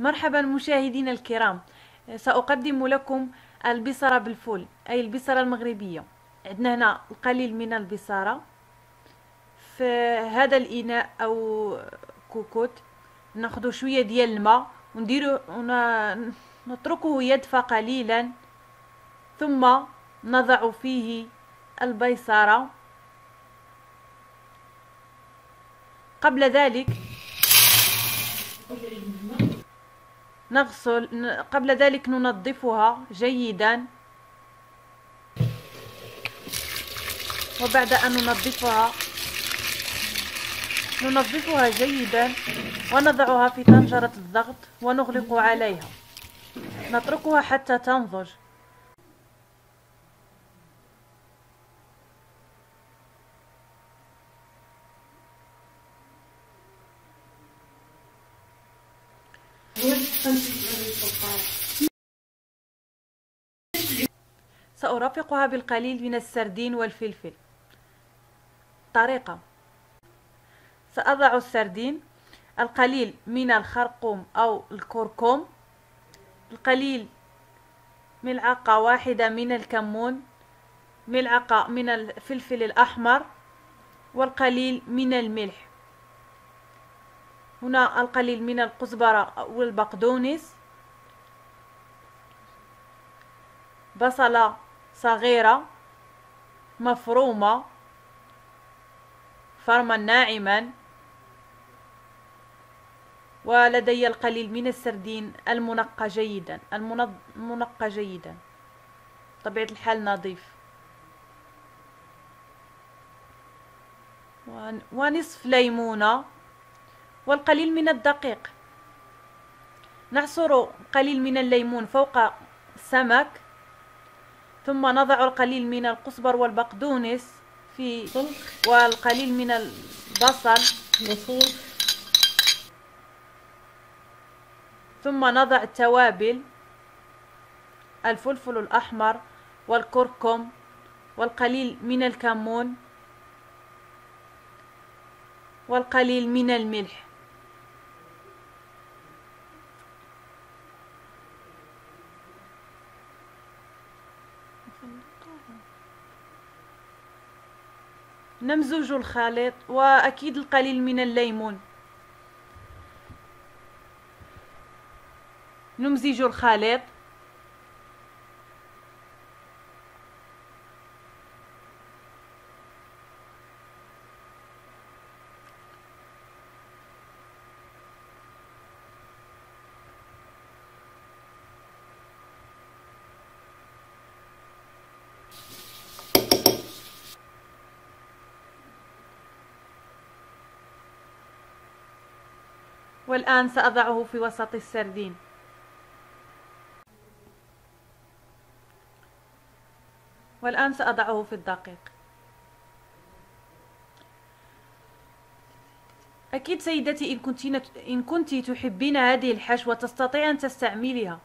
مرحبا مشاهدينا الكرام. سأقدم لكم البصرة بالفول، أي البصرة المغربية. عندنا هنا القليل من البصرة في هذا الإناء أو كوكوت. ناخذ شوية ديال الماء ونديرو نتركه يدفى قليلا، ثم نضع فيه البيصرة. قبل ذلك ننظفها جيدا، وبعد أن ننظفها جيدا ونضعها في طنجرة الضغط ونغلق عليها. نتركها حتى تنضج. سأرافقها بالقليل من السردين والفلفل. طريقة: سأضع السردين، القليل من الخرقوم أو الكركم، القليل ملعقة واحدة من الكمون، ملعقة من الفلفل الأحمر، والقليل من الملح. هنا القليل من الكزبرة والبقدونس، بصلة صغيرة مفرومة فرما ناعما، ولدي القليل من السردين المنقى جيدا، طبيعة الحال نظيف، ونصف ليمونة، والقليل من الدقيق. نعصر قليل من الليمون فوق السمك، ثم نضع القليل من الكزبر والبقدونس والقليل من البصل، ثم نضع التوابل: الفلفل الأحمر والكركم والقليل من الكمون والقليل من الملح. نمزج الخليط، وأكيد القليل من الليمون. نمزج الخليط، والآن سأضعه في وسط السردين. والآن سأضعه في الدقيق. أكيد سيدتي، إن كنت تحبين هذه الحشوة تستطيع أن تستعمليها،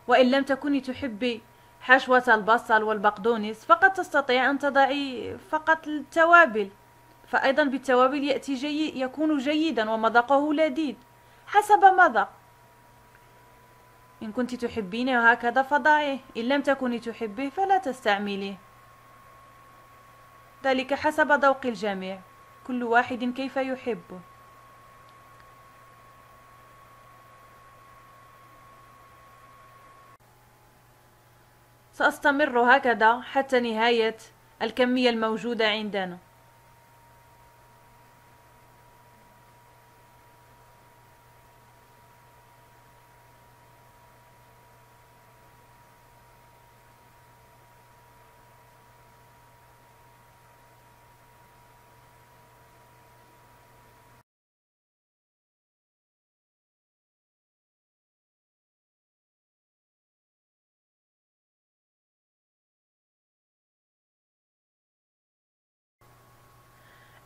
وإن لم تكوني تحبي حشوة البصل والبقدونس فقد تستطيع أن تضعي فقط التوابل، فأيضا بالتوابل يكون جيدا ومذاقه لذيذ حسب مذاق. إن كنت تحبينه هكذا فضعيه، إن لم تكوني تحبيه فلا تستعمليه، ذلك حسب ذوق الجميع، كل واحد كيف يحبه. سأستمر هكذا حتى نهاية الكمية الموجودة عندنا.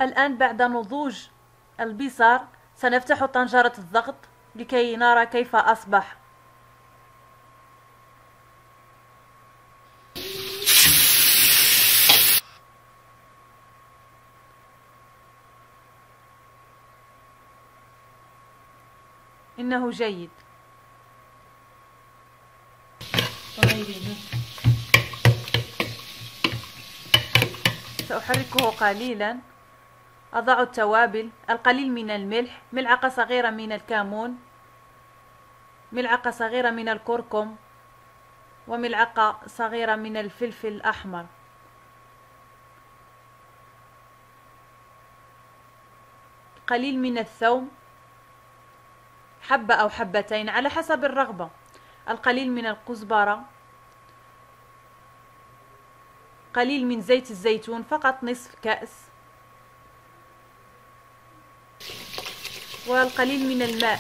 الآن بعد نضوج البصر سنفتح طنجرة الضغط لكي نرى كيف أصبح. إنه جيد. سأحركه قليلا. أضع التوابل: القليل من الملح، ملعقة صغيرة من الكمون، ملعقة صغيرة من الكركم، وملعقة صغيرة من الفلفل الأحمر. قليل من الثوم، حبة أو حبتين على حسب الرغبة. القليل من الكزبرة، قليل من زيت الزيتون، فقط نصف كأس، والقليل من الماء،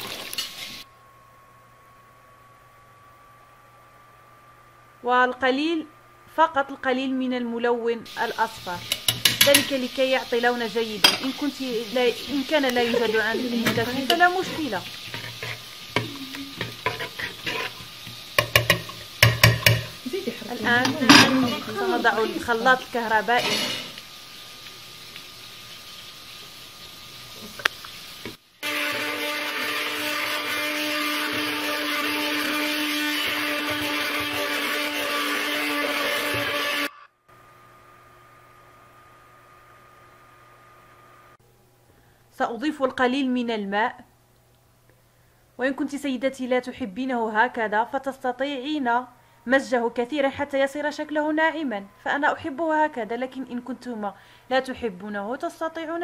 والقليل فقط القليل من الملون الأصفر، ذلك لكي يعطي لون جيدا. إن كان لا يوجد عندك فلا مشكلة. الآن سنضع الخلاط الكهربائي. سأضيف القليل من الماء، وإن كنت سيدتي لا تحبينه هكذا فتستطيعين مزجه كثيرا حتى يصير شكله ناعما، فأنا أحبه هكذا. لكن إن كنتما لا تحبونه تستطيعون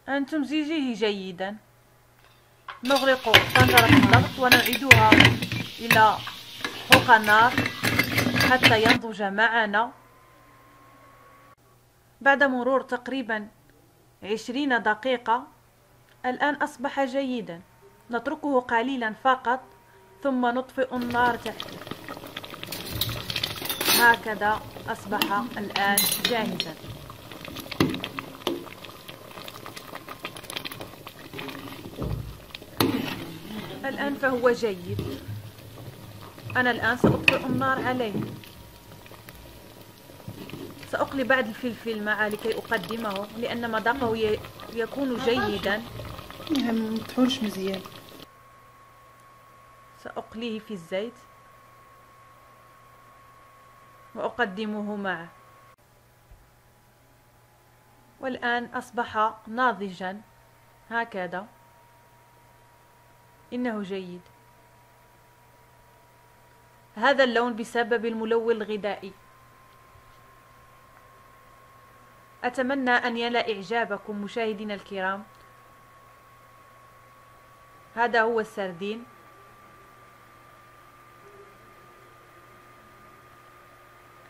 أن تمزجيه جيدا. نغلق طنجرة الضغط ونعيدها إلى فوق النار حتى ينضج معنا. بعد مرور تقريبا 20 دقيقة الآن أصبح جيدا. نتركه قليلا فقط ثم نطفئ النار تحته. هكذا أصبح الآن جاهزا. الآن فهو جيد. أنا الآن سأطفئ النار عليه. سأقلي بعض الفلفل معه لكي أقدمه، لأن مذاقه يكون جيدا. ما تحورش مزيان. سأقليه في الزيت وأقدمه معه. والآن أصبح ناضجا هكذا. إنه جيد. هذا اللون بسبب الملون الغذائي. أتمنى أن ينال إعجابكم مشاهدينا الكرام. هذا هو السردين.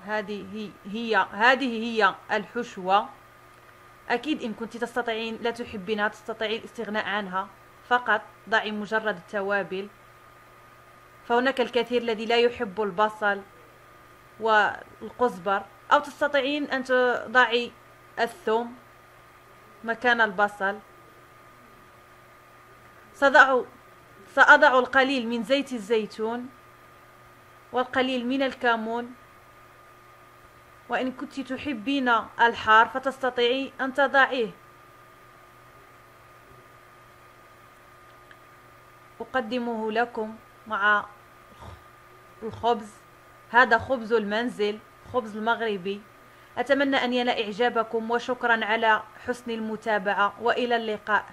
هذه هي الحشوة. أكيد إن كنت تستطيعين لا تحبينها تستطيعين الاستغناء عنها، فقط ضعي مجرد التوابل. فهناك الكثير الذي لا يحب البصل والكزبر، أو تستطيعين أن تضعي الثوم مكان البصل. سأضع القليل من زيت الزيتون والقليل من الكمون، وإن كنت تحبين الحار فتستطيعي أن تضعيه. أقدمه لكم مع الخبز. هذا خبز المنزل، خبز المغربي. أتمنى أن ينال إعجابكم، وشكرا على حسن المتابعة، وإلى اللقاء.